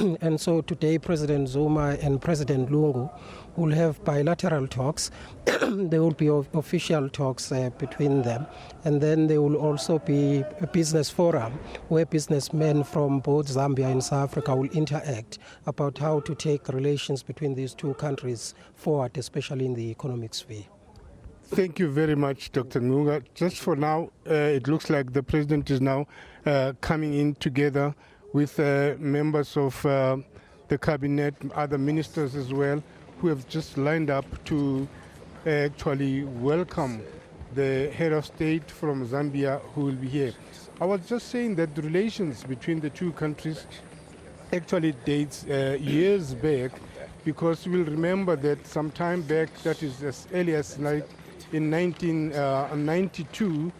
And so today President Zuma and President Lungu will have bilateral talks. There will be official talks between them. And then there will also be a business forum where businessmen from both Zambia and South Africa will interact about how to take relations between these two countries forward, especially in the economic sphere. Thank you very much, Dr. Ngunga. Just for now, it looks like the president is now coming in together with members of the cabinet, other ministers as well, who have just lined up to actually welcome the head of state from Zambia who will be here. I was just saying that the relations between the two countries actually dates years back, because we'll remember that some time back, that is as early as in 1992,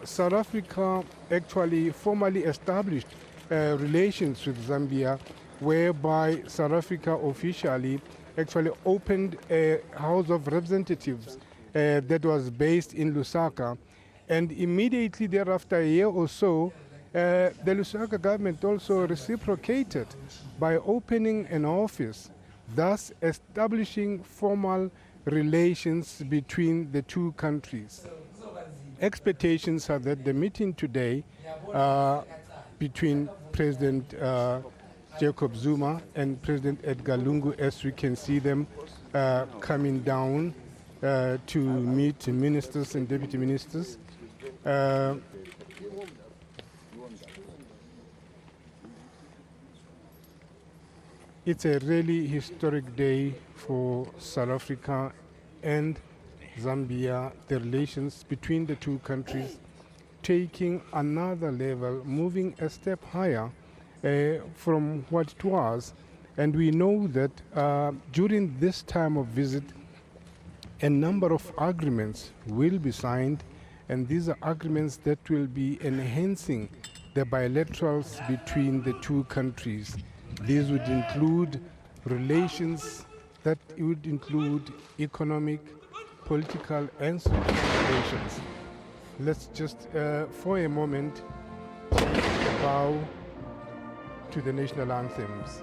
South Africa actually formally established relations with Zambia, whereby South Africa officially actually opened a House of Representatives that was based in Lusaka. And immediately thereafter, a year or so, the Lusaka government also reciprocated by opening an office, thus establishing formal relations between the two countries. Expectations are that the meeting today between President Jacob Zuma and President Edgar Lungu, as we can see them coming down to meet ministers and deputy ministers. It's a really historic day for South Africa and Zambia, the relations between the two countries taking another level, moving a step higher from what it was. And we know that during this time of visit, a number of agreements will be signed, and these are agreements that will be enhancing the bilaterals between the two countries. These would include relations that would include economic, political, and social relations. Let's just, for a moment, bow to the national anthems.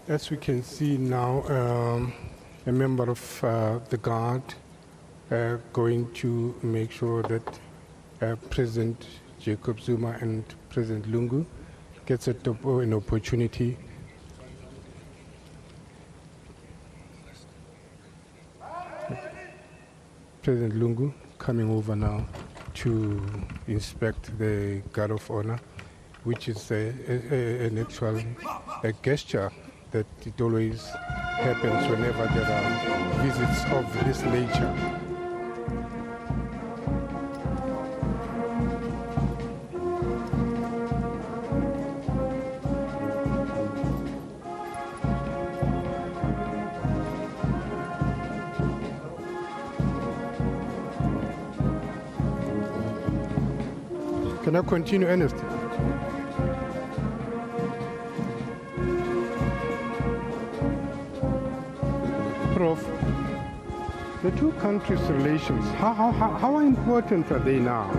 As we can see now, a member of the guard going to make sure that President Jacob Zuma and President Lungu gets an opportunity President Lungu coming over now to inspect the Guard of Honor, which is an actual gesture that it always happens whenever there are visits of this nature. Can I continue, Ernest? Prof, the two countries' relations, how important are they now?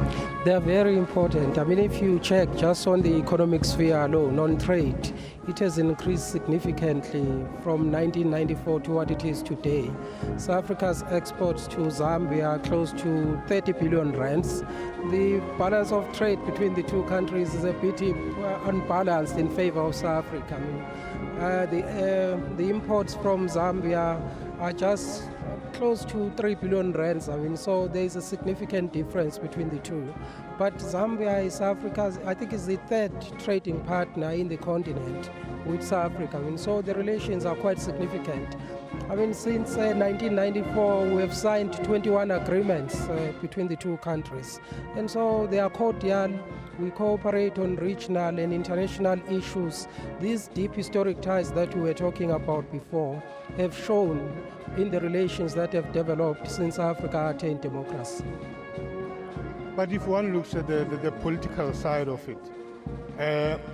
They are very important. I mean, if you check just on the economic sphere alone, on trade, it has increased significantly from 1994 to what it is today. South Africa's exports to Zambia are close to 30 billion rands. The balance of trade between the two countries is a bit unbalanced in favor of South Africa. I mean, the imports from Zambia are just close to 3 billion rands. I mean, so there is a significant difference between the two. But Zambia is Africa's, I think, is the third trading partner in the continent with South Africa. I mean, so the relations are quite significant. I mean, since 1994, we have signed 21 agreements between the two countries. And so they are cordial. We cooperate on regional and international issues. These deep historic ties that we were talking about before have shown in the relations that have developed since Africa attained democracy. But if one looks at the political side of it,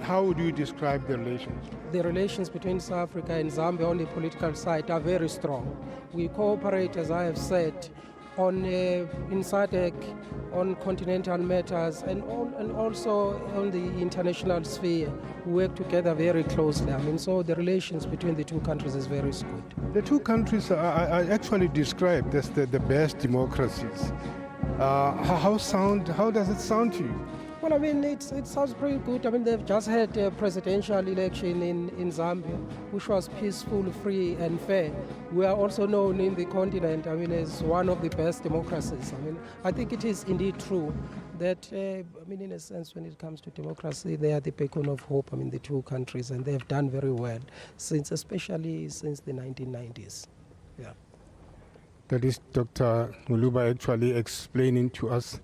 how would you describe the relations? The relations between South Africa and Zambia on the political side are very strong. We cooperate, as I have said, on in SADC, on continental matters, and also on the international sphere. We work together very closely. I mean, so the relations between the two countries is very good. The two countries are actually described as the best democracies. How does it sound to you? Well, I mean, it sounds pretty good. I mean, they've just had a presidential election in Zambia, which was peaceful, free, and fair. We are also known in the continent, I mean, as one of the best democracies. I mean, I think it is indeed true that, I mean, in a sense, when it comes to democracy, they are the beacon of hope, I mean, the two countries, and they have done very well, especially since the 1990s. Yeah. That is Dr. Muluba actually explaining to us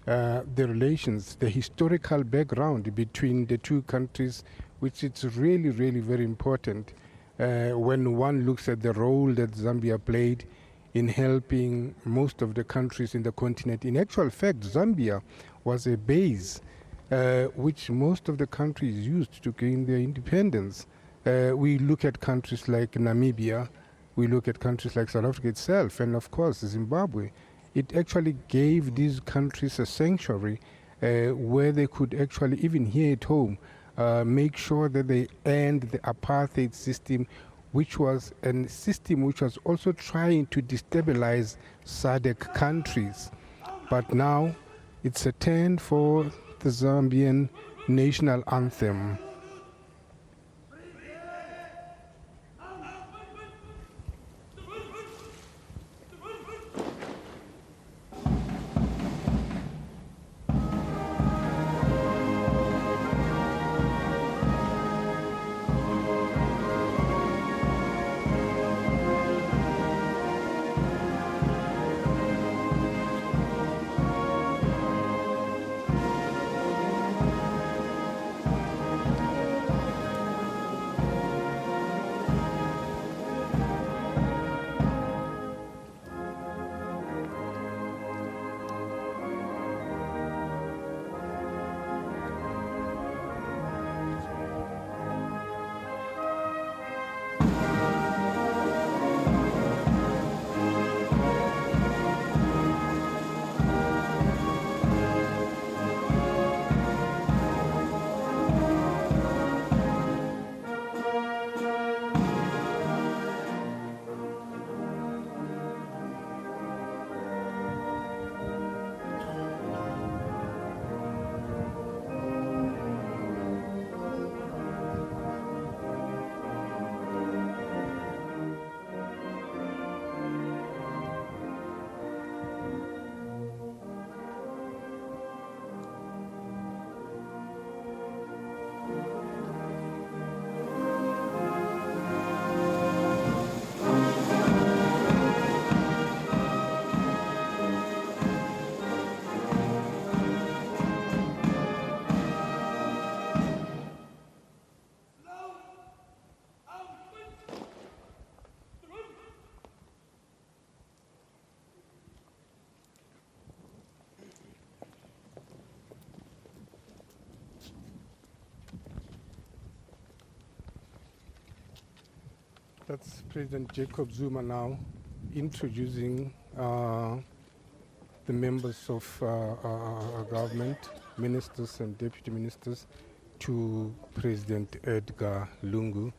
the relations, the historical background between the two countries, which is really, really very important when one looks at the role that Zambia played in helping most of the countries in the continent. In actual fact, Zambia was a base which most of the countries used to gain their independence. We look at countries like Namibia, we look at countries like South Africa itself, and of course Zimbabwe. It actually gave these countries a sanctuary where they could actually, even here at home, make sure that they end the apartheid system, which was a system which was also trying to destabilize SADC countries. But now it's a turn for the Zambian national anthem. That's President Jacob Zuma now introducing the members of government, ministers and deputy ministers, to President Edgar Lungu.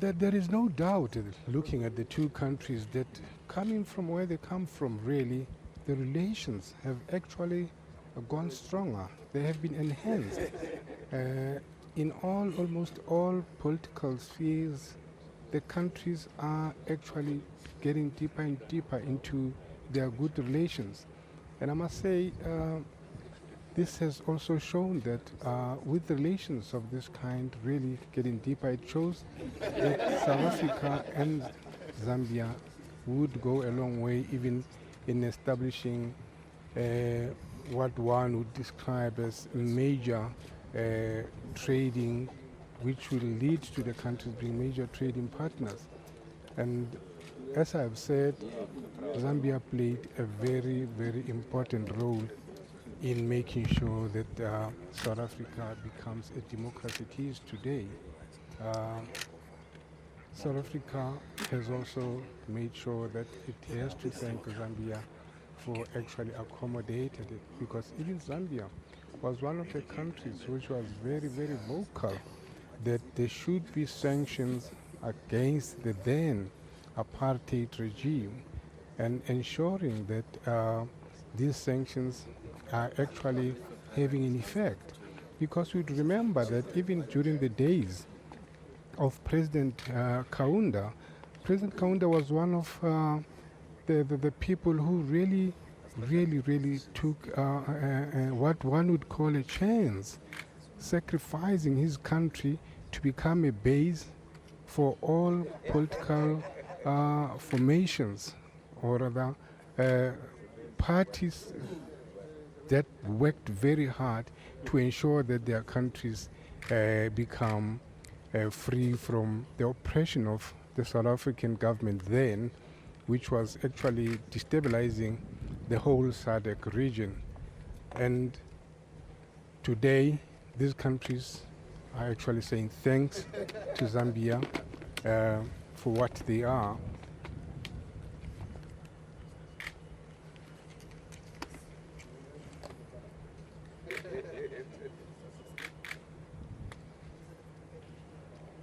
There is no doubt, looking at the two countries, that coming from where they come from, really, the relations have actually gone stronger. They have been enhanced. In almost all political spheres, the countries are actually getting deeper and deeper into their good relations. And I must say, this has also shown that with relations of this kind really getting deeper, it shows that South Africa and Zambia would go a long way even in establishing what one would describe as major trading, which will lead to the countries being major trading partners. And as I have said, Zambia played a very, very important role in making sure that South Africa becomes a democracy it is today. South Africa has also made sure that it has to thank Zambia for actually accommodating it, because even Zambia was one of the countries which was very, very vocal that there should be sanctions against the then apartheid regime, and ensuring that these sanctions are actually having an effect. Because we'd remember that even during the days of President Kaunda, President Kaunda was one of the people who really took what one would call a chance, sacrificing his country to become a base for all political formations, or rather parties that worked very hard to ensure that their countries become free from the oppression of the South African government then, which was actually destabilizing the whole SADC region. And today, these countries are actually saying thanks to Zambia for what they are.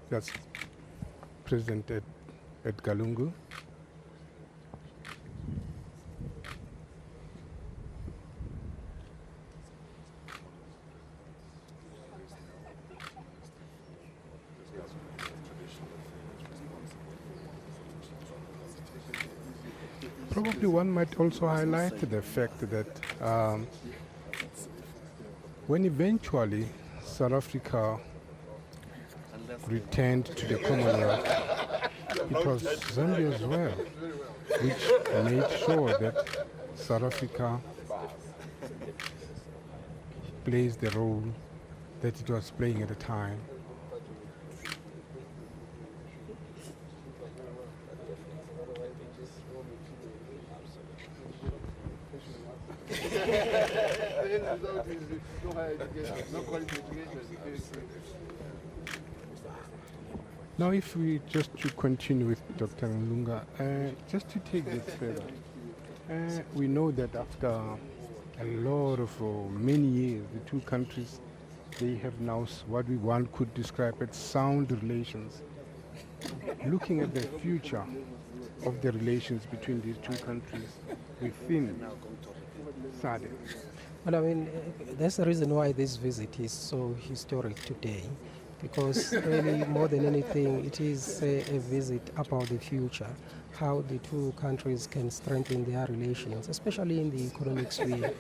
That's President Edgar Lungu. Probably one might also highlight the fact that when eventually South Africa returned to the Commonwealth, it was Zambia as well, which made sure that South Africa plays the role that it was playing at the time. Now, if we just to continue with Dr. Lunga, just to take this further, we know that after a lot of many years, the two countries, they have now what one could describe as sound relations. Looking at the future of the relations between these two countries within SADC. Well, I mean, that's the reason why this visit is so historic today, because really more than anything it is a visit about the future, how the two countries can strengthen their relations, especially in the economic sphere.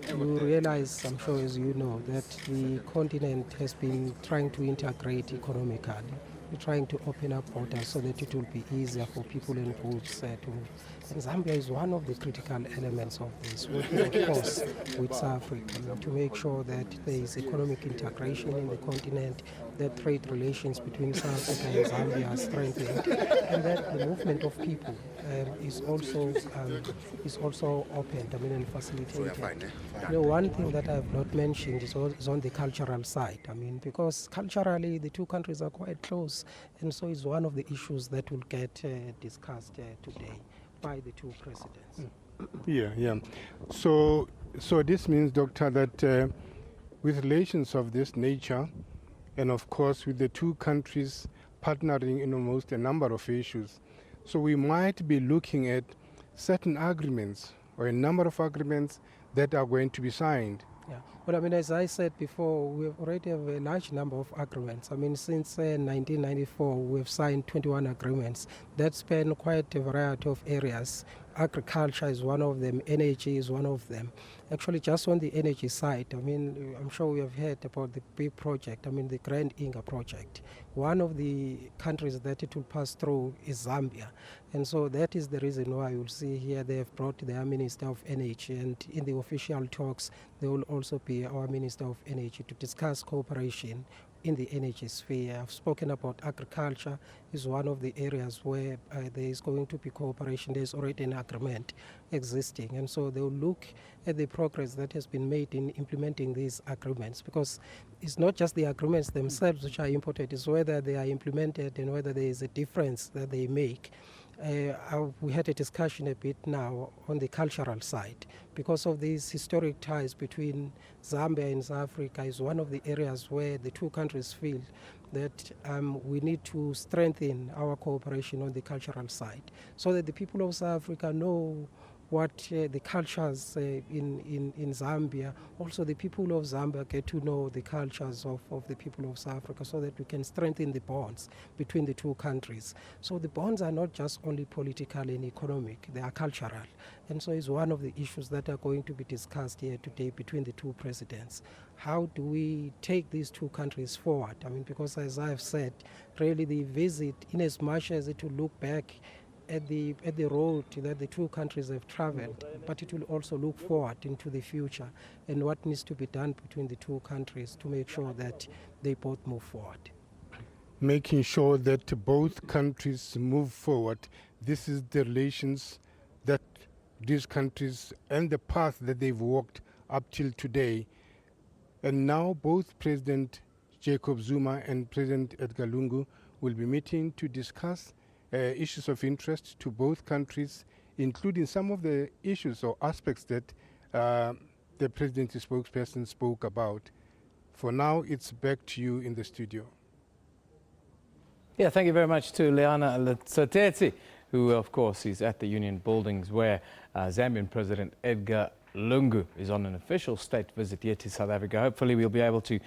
You realize, I'm sure as you know, that the continent has been trying to integrate economically. We're trying to open up borders so that it will be easier for people and goods to move. And Zambia is one of the critical elements of this, working of course with South Africa to make sure that there is economic integration in the continent, that trade relations between South Africa and Zambia are strengthened, and that the movement of people is also opened, and facilitated. One thing that I have not mentioned is on the cultural side. Because culturally the two countries are quite close, and so it's one of the issues that will get discussed today by the two presidents. Yeah. So this means, Doctor, that with relations of this nature, and of course with the two countries partnering in almost a number of issues, so we might be looking at certain agreements or a number of agreements that are going to be signed. Yeah. Well, as I said before, we already have a large number of agreements. Since 1994, we've signed 21 agreements that span quite a variety of areas. Agriculture is one of them, energy is one of them. Actually, just on the energy side, I'm sure we have heard about the big project, the Grand Inga project. One of the countries that it will pass through is Zambia. And so that is the reason why you'll see here they have brought their Minister of Energy, and in the official talks there will also be our Minister of Energy to discuss cooperation in the energy sphere. I've spoken about agriculture is one of the areas where there is going to be cooperation. There's already an agreement existing, and so they'll look at the progress that has been made in implementing these agreements, because it's not just the agreements themselves which are important, it's whether they are implemented and whether there is a difference that they make. We had a discussion a bit now on the cultural side. Because of these historic ties between Zambia and South Africa is one of the areas where the two countries feel that we need to strengthen our cooperation on the cultural side, so that the people of South Africa know what the cultures in Zambia, also the people of Zambia get to know the cultures of the people of South Africa, so that we can strengthen the bonds between the two countries. So the bonds are not just only political and economic, they are cultural. And so it's one of the issues that are going to be discussed here today between the two presidents. How do we take these two countries forward? Because as I've said, really the visit, in as much as it will look back at the road that the two countries have traveled, but it will also look forward into the future and what needs to be done between the two countries to make sure that they both move forward. Making sure that both countries move forward. This is the relations that these countries and the path that they've walked up till today. And now both President Jacob Zuma and President Edgar Lungu will be meeting to discuss issues of interest to both countries, including some of the issues or aspects that the president's spokesperson spoke about. For now, it's back to you in the studio. Yeah, thank you very much to Lehana Tsotetsi, who of course is at the Union Buildings, where Zambian President Edgar Lungu is on an official state visit here to South Africa. Hopefully we'll be able to